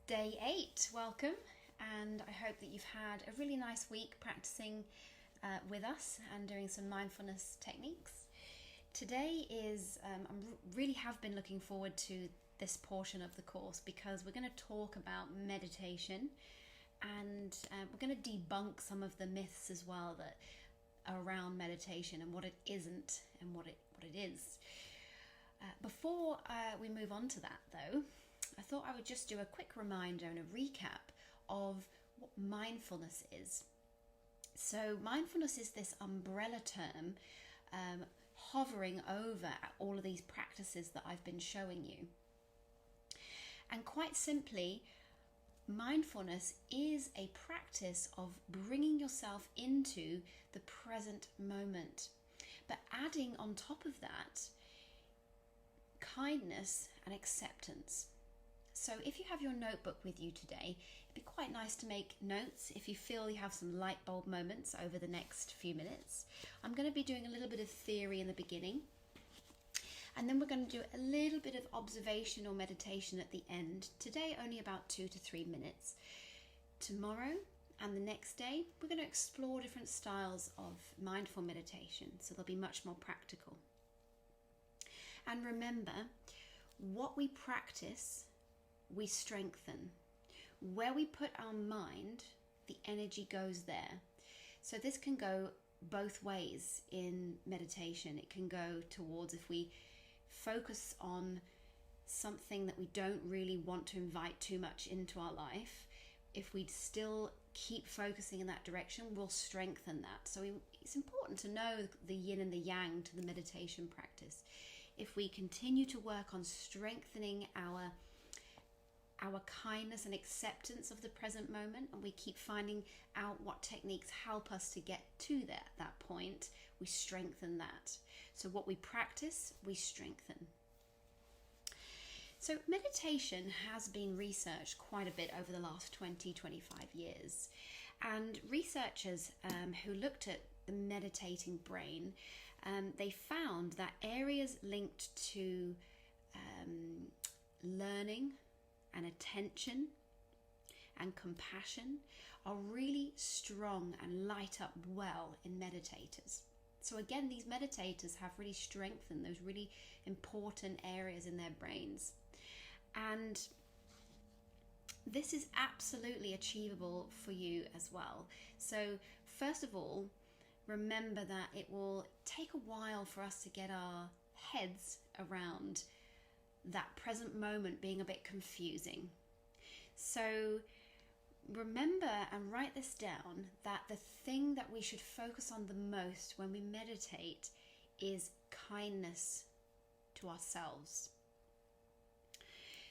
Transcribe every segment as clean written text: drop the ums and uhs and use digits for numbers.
Day 8, welcome, and I hope that you've had a really nice week practicing with us and doing some mindfulness techniques. Today is, really have been looking forward to this portion of the course because we're going to talk about meditation and we're going to debunk some of the myths as well that are around meditation and what it isn't and what it is. Before we move on to that though, I thought I would just do a quick reminder and a recap of what mindfulness is. So mindfulness is this umbrella term hovering over all of these practices that I've been showing you. And quite simply, mindfulness is a practice of bringing yourself into the present moment, but adding on top of that kindness and acceptance. So if you have your notebook with you today, it'd be quite nice to make notes if you feel you have some light bulb moments over the next few minutes. I'm going to be doing a little bit of theory in the beginning, and then we're going to do a little bit of observation or meditation at the end. Today only about 2 to 3 minutes. Tomorrow and the next day we're going to explore different styles of mindful meditation, so they'll be much more practical. And remember, what we practice, we strengthen. Where we put our mind, the energy goes there. So this can go both ways in meditation. It can go towards, if we focus on something that we don't really want to invite too much into our life, if we still keep focusing in that direction, we'll strengthen that. So it's important to know the yin and the yang to the meditation practice. If we continue to work on strengthening our kindness and acceptance of the present moment, and we keep finding out what techniques help us to get to that point, we strengthen that. So what we practice, we strengthen. So meditation has been researched quite a bit over the last 20-25 years, and researchers who looked at the meditating brain, they found that areas linked to learning and attention and compassion are really strong and light up well in meditators. So again, these meditators have really strengthened those really important areas in their brains. And this is absolutely achievable for you as well. So first of all, remember that it will take a while for us to get our heads around that present moment being a bit confusing. So remember and write this down, that the thing that we should focus on the most when we meditate is kindness to ourselves.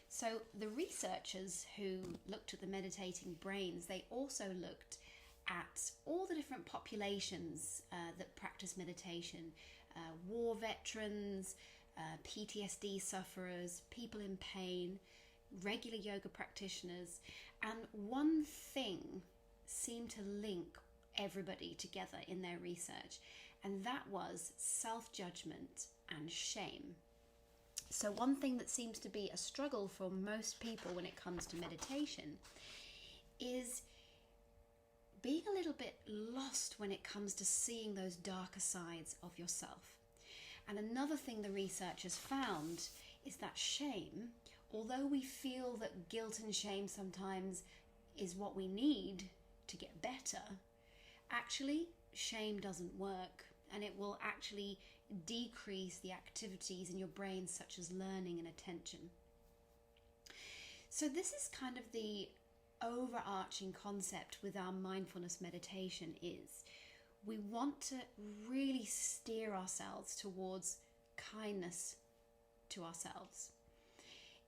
So the researchers who looked at the meditating brains, they also looked at all the different populations that practice meditation, war veterans, PTSD sufferers, people in pain, regular yoga practitioners, and one thing seemed to link everybody together in their research, and that was self-judgment and shame. So one thing that seems to be a struggle for most people when it comes to meditation is being a little bit lost when it comes to seeing those darker sides of yourself. And another thing the researchers found is that shame, although we feel that guilt and shame sometimes is what we need to get better, actually shame doesn't work, and it will actually decrease the activities in your brain such as learning and attention. So this is kind of the overarching concept with our mindfulness meditation is we want to really steer ourselves towards kindness to ourselves.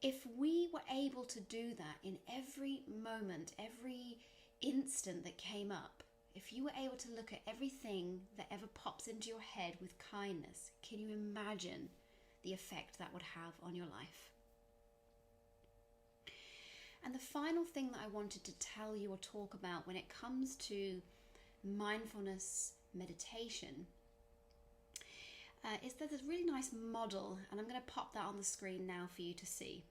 If we were able to do that in every moment, every instant that came up, if you were able to look at everything that ever pops into your head with kindness, can you imagine the effect that would have on your life? And the final thing that I wanted to tell you or talk about when it comes to mindfulness meditation is that there's a really nice model, and I'm going to pop that on the screen now for you to see.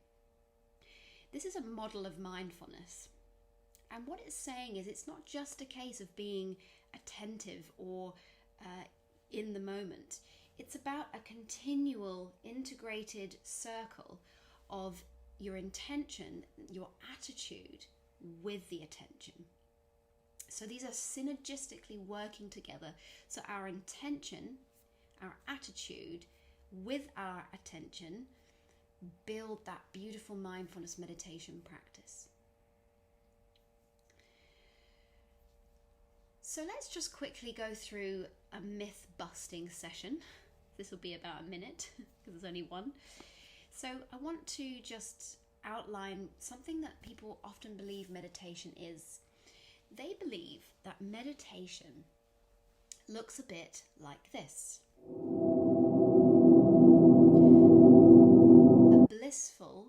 This is a model of mindfulness. And what it's saying is it's not just a case of being attentive or in the moment. It's about a continual integrated circle of your intention, your attitude with the attention. So these are synergistically working together. So our intention, our attitude with our attention build that beautiful mindfulness meditation practice. So let's just quickly go through a myth busting session. This will be about a minute because there's only one. So I want to just outline something that people often believe meditation is. They believe that meditation looks a bit like this. A blissful,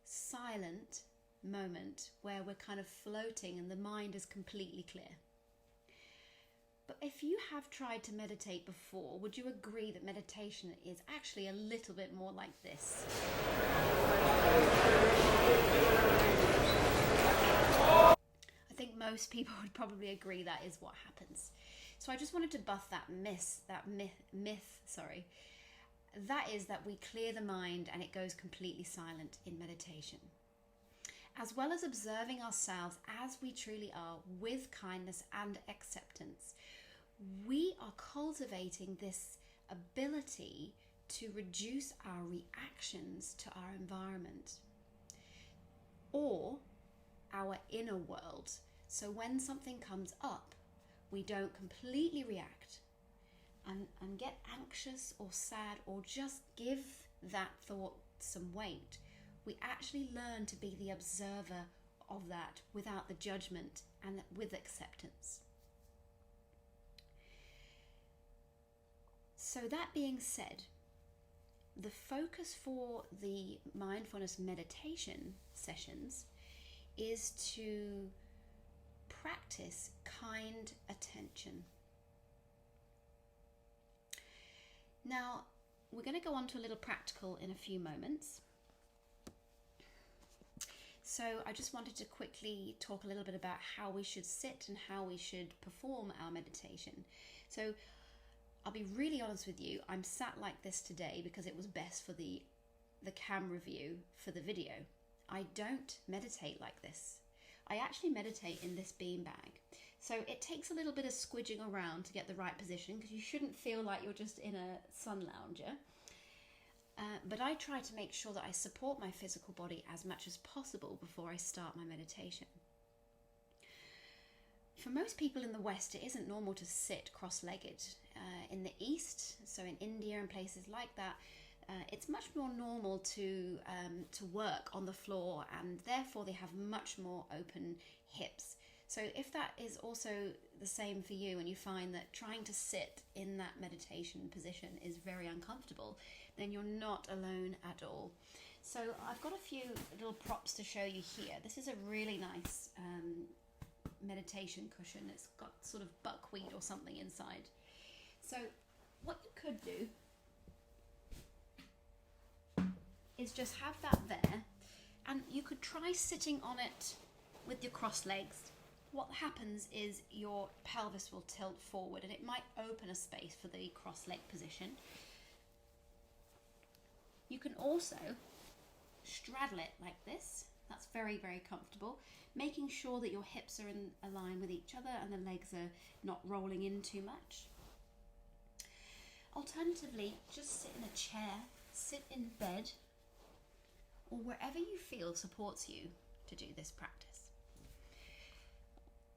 silent moment where we're kind of floating and the mind is completely clear. But if you have tried to meditate before, would you agree that meditation is actually a little bit more like this? I think most people would probably agree that is what happens. So I just wanted to buff that myth. That is that we clear the mind and it goes completely silent in meditation. As well as observing ourselves as we truly are with kindness and acceptance, we are cultivating this ability to reduce our reactions to our environment or our inner world. So when something comes up, we don't completely react and get anxious or sad or just give that thought some weight. We actually learn to be the observer of that without the judgment and with acceptance. So that being said, the focus for the mindfulness meditation sessions is to practice kind attention. Now, we're going to go on to a little practical in a few moments. So I just wanted to quickly talk a little bit about how we should sit and how we should perform our meditation. So I'll be really honest with you, I'm sat like this today because it was best for the camera view for the video. I don't meditate like this. I actually meditate in this beanbag. So it takes a little bit of squidging around to get the right position because you shouldn't feel like you're just in a sun lounger. But I try to make sure that I support my physical body as much as possible before I start my meditation. For most people in the West, it isn't normal to sit cross-legged. In the East, so in India and places like that, it's much more normal to work on the floor, and therefore they have much more open hips. So if that is also the same for you and you find that trying to sit in that meditation position is very uncomfortable, then you're not alone at all. So I've got a few little props to show you here. This is a really nice meditation cushion. It's got sort of buckwheat or something inside. So what you could do is just have that there, and you could try sitting on it with your crossed legs. What happens is your pelvis will tilt forward and it might open a space for the cross leg position. You can also straddle it like this. That's very, very comfortable, making sure that your hips are in a line with each other and the legs are not rolling in too much. Alternatively, just sit in a chair, sit in bed, or wherever you feel supports you to do this practice.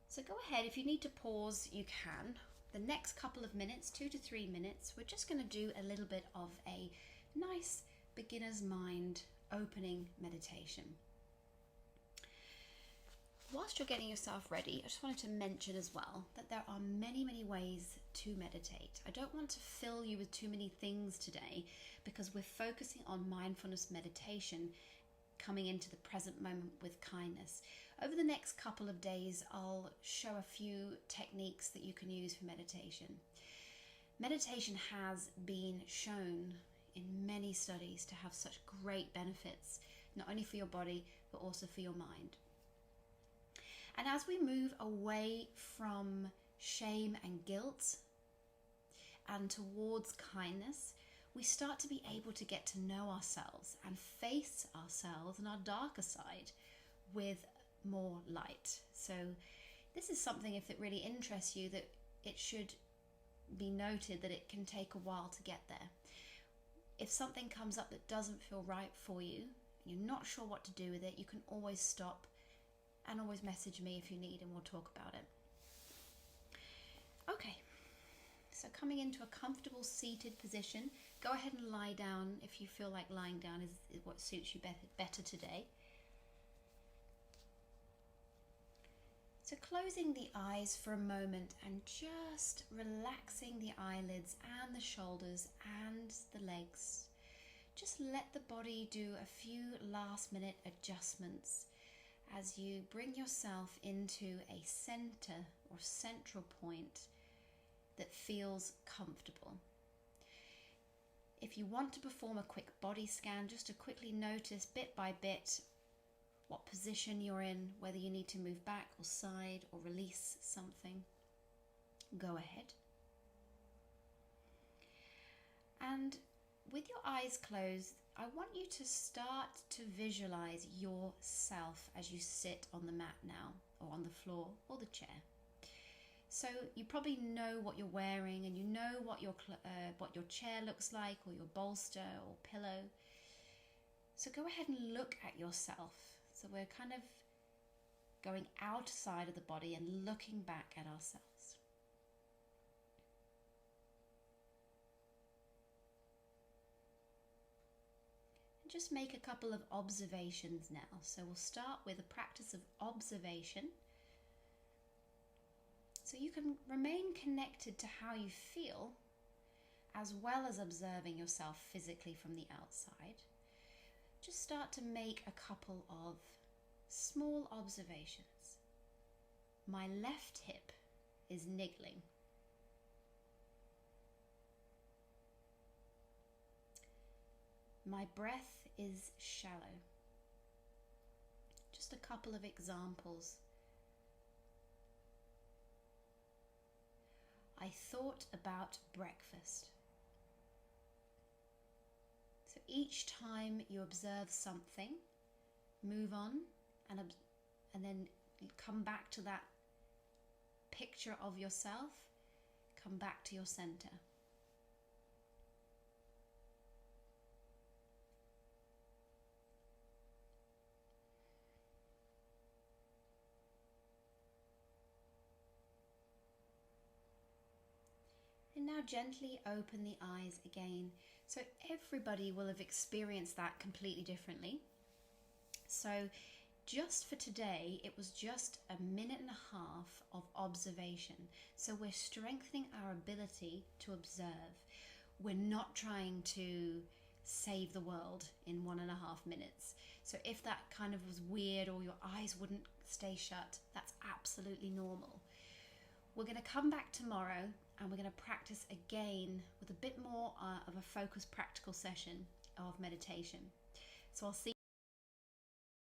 So go ahead, if you need to pause, you can. The next couple of minutes, 2 to 3 minutes, we're just going to do a little bit of a nice beginner's mind opening meditation. Whilst you're getting yourself ready, I just wanted to mention as well that there are many, many ways to meditate. I don't want to fill you with too many things today because we're focusing on mindfulness meditation, coming into the present moment with kindness. Over the next couple of days, I'll show a few techniques that you can use for meditation. Meditation has been shown in many studies to have such great benefits not only for your body, but also for your mind. And as we move away from shame and guilt and towards kindness, we start to be able to get to know ourselves and face ourselves and our darker side with more light. So this is something, if it really interests you, that it should be noted that it can take a while to get there. If something comes up that doesn't feel right for you, you're not sure what to do with it, you can always stop and always message me if you need, and we'll talk about it. Okay, so coming into a comfortable seated position, go ahead and lie down if you feel like lying down is what suits you better today. So closing the eyes for a moment and just relaxing the eyelids and the shoulders and the legs. Just let the body do a few last minute adjustments as you bring yourself into a center or central point that feels comfortable. If you want to perform a quick body scan, just to quickly notice bit by bit what position you're in, whether you need to move back or side or release something, go ahead. And with your eyes closed, I want you to start to visualize yourself as you sit on the mat now, or on the floor or the chair. So you probably know what you're wearing, and you know what your chair looks like, or your bolster or pillow. So go ahead and look at yourself. So we're kind of going outside of the body and looking back at ourselves. And just make a couple of observations now. So we'll start with a practice of observation. So you can remain connected to how you feel, as well as observing yourself physically from the outside. Just start to make a couple of small observations. My left hip is niggling. My breath is shallow. Just a couple of examples. I thought about breakfast. So each time you observe something, move on and then come back to that picture of yourself, come back to your center. And now gently open the eyes again. So everybody will have experienced that completely differently. So just for today, it was just a minute and a half of observation. So we're strengthening our ability to observe. We're not trying to save the world in 1.5 minutes. So if that kind of was weird, or your eyes wouldn't stay shut, that's absolutely normal. We're going to come back tomorrow and we're going to practice again with a bit more of a focused practical session of meditation. So I'll see